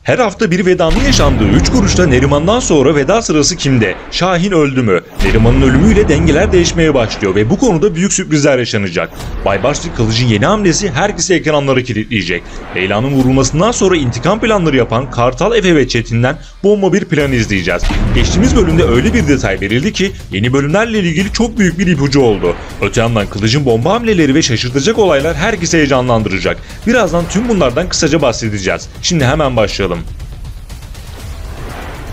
Her hafta bir vedanın yaşandığı 3 kuruşta Neriman'dan sonra veda sırası kimde? Şahin öldü mü? Neriman'ın ölümüyle dengeler değişmeye başlıyor ve bu konuda büyük sürprizler yaşanacak. Baybars ve Kılıç'ın yeni hamlesi herkesi ekranlara kilitleyecek. Leyla'nın vurulmasından sonra intikam planları yapan Kartal, Efe ve Çetin'den bomba bir plan izleyeceğiz. Geçtiğimiz bölümde öyle bir detay verildi ki yeni bölümlerle ilgili çok büyük bir ipucu oldu. Öte yandan Kılıç'ın bomba hamleleri ve şaşırtacak olaylar herkesi heyecanlandıracak. Birazdan tüm bunlardan kısaca bahsedeceğiz. Şimdi hemen başlayalım.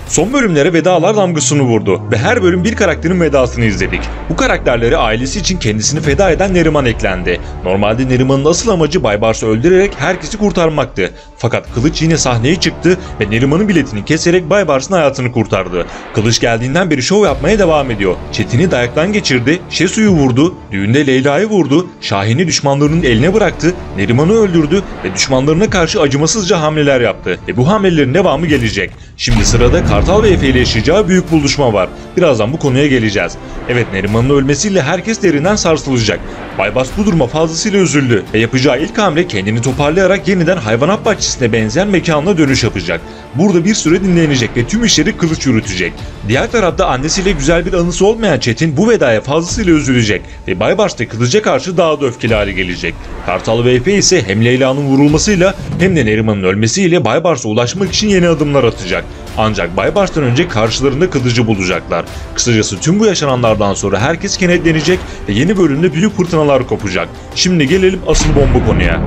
Son bölümlere vedalar damgasını vurdu ve her bölüm bir karakterin vedasını izledik. Bu karakterlere ailesi için kendisini feda eden Neriman eklendi. Normalde Neriman'ın asıl amacı Baybars'ı öldürerek herkesi kurtarmaktı. Fakat Kılıç yine sahneye çıktı ve Neriman'ın biletini keserek Baybars'ın hayatını kurtardı. Kılıç geldiğinden beri şov yapmaya devam ediyor. Çetin'i dayaktan geçirdi, Şesu'yu vurdu, düğünde Leyla'yı vurdu, Şahin'i düşmanlarının eline bıraktı, Neriman'ı öldürdü ve düşmanlarına karşı acımasızca hamleler yaptı. Ve bu hamlelerin devamı gelecek. Şimdi sırada Kartal ve Efe ile yaşayacağı büyük buluşma var. Birazdan bu konuya geleceğiz. Evet, Neriman'ın ölmesiyle herkes derinden sarsılacak. Baybars bu duruma fazlasıyla üzüldü ve yapacağı ilk hamle kendini toparlayarak yeniden hayvanat bahçesine benzeyen mekanına dönüş yapacak. Burada bir süre dinlenecek ve tüm işleri Kılıç yürütecek. Diğer tarafta annesiyle güzel bir anısı olmayan Çetin bu vedaya fazlasıyla üzülecek ve Baybars da Kılıç'a karşı daha da öfkeli hale gelecek. Kartal ve Efe ise hem Leyla'nın vurulmasıyla hem de Neriman'ın ölmesiyle Baybars'a ulaşmak için yeni adımlar atacak. Ancak Baybars'tan önce karşılarında Kılıç'ı bulacaklar. Kısacası tüm bu yaşananlardan sonra herkes kenetlenecek ve yeni bölümde büyük fırtınalar kopacak. Şimdi gelelim asıl bomba konuya.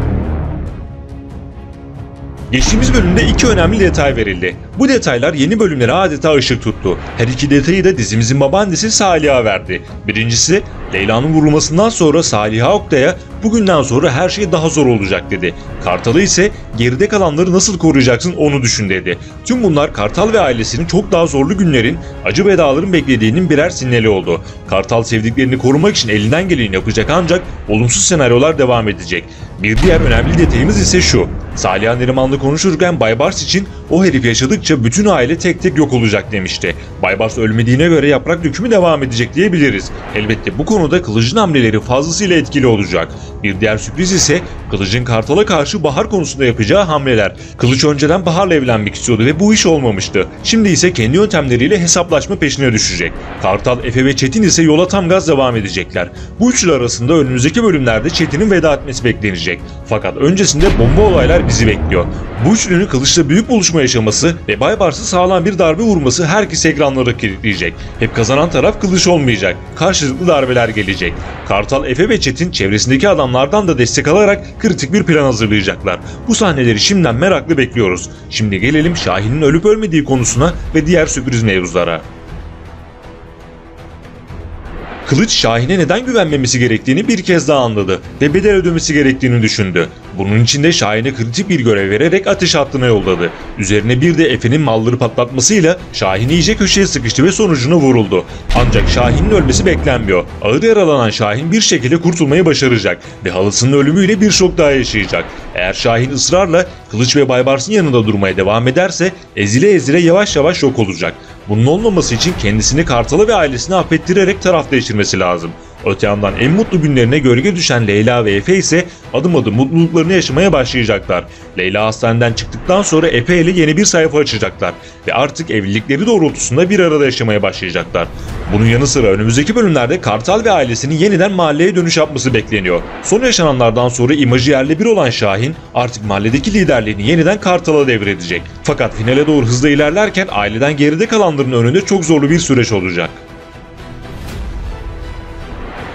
Geçtiğimiz bölümde iki önemli detay verildi. Bu detaylar yeni bölümlere adeta ışık tuttu. Her iki detayı da dizimizin babaannesi Saliha verdi. Birincisi, Leyla'nın vurulmasından sonra Saliha Oktay'a bugünden sonra her şey daha zor olacak dedi. Kartal'ı ise geride kalanları nasıl koruyacaksın onu düşün dedi. Tüm bunlar Kartal ve ailesinin çok daha zorlu günlerin, acı vedaların beklediğinin birer sinyali oldu. Kartal sevdiklerini korumak için elinden geleni yapacak ancak olumsuz senaryolar devam edecek. Bir diğer önemli detayımız ise şu. Saliha Neriman'la konuşurken Baybars için o herif yaşadıkça bütün aile tek tek yok olacak demişti. Baybars ölmediğine göre yaprak dökümü devam edecek diyebiliriz. Elbette bu konuda Kılıç'ın hamleleri fazlasıyla etkili olacak. Bir diğer sürpriz ise Kılıç'ın Kartal'a karşı Bahar konusunda yapacağı hamleler. Kılıç önceden Bahar'la evlenmek istiyordu ve bu iş olmamıştı. Şimdi ise kendi yöntemleriyle hesaplaşma peşine düşecek. Kartal, Efe ve Çetin ise yola tam gaz devam edecekler. Bu üçlü arasında önümüzdeki bölümlerde Çetin'in veda etmesi beklenecek. Fakat öncesinde bomba olaylar bizi bekliyor. Bu üçlünün Kılıç'la büyük buluşma yaşaması ve Baybars'ı sağlam bir darbe vurması herkes ekranlara kilitleyecek. Hep kazanan taraf Kılıç olmayacak. Karşılıklı darbeler gelecek. Kartal, Efe ve Çetin çevresindeki adamlardan da destek alarak kritik bir plan hazırlayacaklar. Bu sahneleri şimdiden meraklı bekliyoruz. Şimdi gelelim Şahin'in ölüp ölmediği konusuna ve diğer sürpriz mevzulara. Kılıç Şahin'e neden güvenmemesi gerektiğini bir kez daha anladı ve bedel ödemesi gerektiğini düşündü. Bunun için de Şahin'e kritik bir görev vererek ateş hattına yolladı. Üzerine bir de Efe'nin malları patlatmasıyla Şahin iyice köşeye sıkıştı ve sonucuna vuruldu. Ancak Şahin'in ölmesi beklenmiyor. Ağır yaralanan Şahin bir şekilde kurtulmayı başaracak ve halasının ölümüyle bir şok daha yaşayacak. Eğer Şahin ısrarla Kılıç ve Baybars'ın yanında durmaya devam ederse ezile ezile yavaş yavaş yok olacak. Bunun olmaması için kendisini Kartal'a ve ailesine affettirerek taraf değiştirmesi lazım. Öte yandan en mutlu günlerine gölge düşen Leyla ve Efe ise adım adım mutluluklarını yaşamaya başlayacaklar. Leyla hastaneden çıktıktan sonra Efe ile yeni bir sayfa açacaklar ve artık evlilikleri doğrultusunda bir arada yaşamaya başlayacaklar. Bunun yanı sıra önümüzdeki bölümlerde Kartal ve ailesinin yeniden mahalleye dönüş yapması bekleniyor. Son yaşananlardan sonra imajı yerle bir olan Şahin artık mahalledeki liderliğini yeniden Kartal'a devredecek. Fakat finale doğru hızla ilerlerken aileden geride kalanların önünde çok zorlu bir süreç olacak.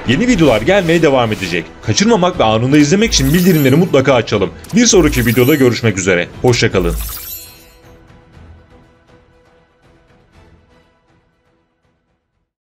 Yeni videolar gelmeye devam edecek. Kaçırmamak ve anında izlemek için bildirimleri mutlaka açalım. Bir sonraki videoda görüşmek üzere. Hoşça kalın.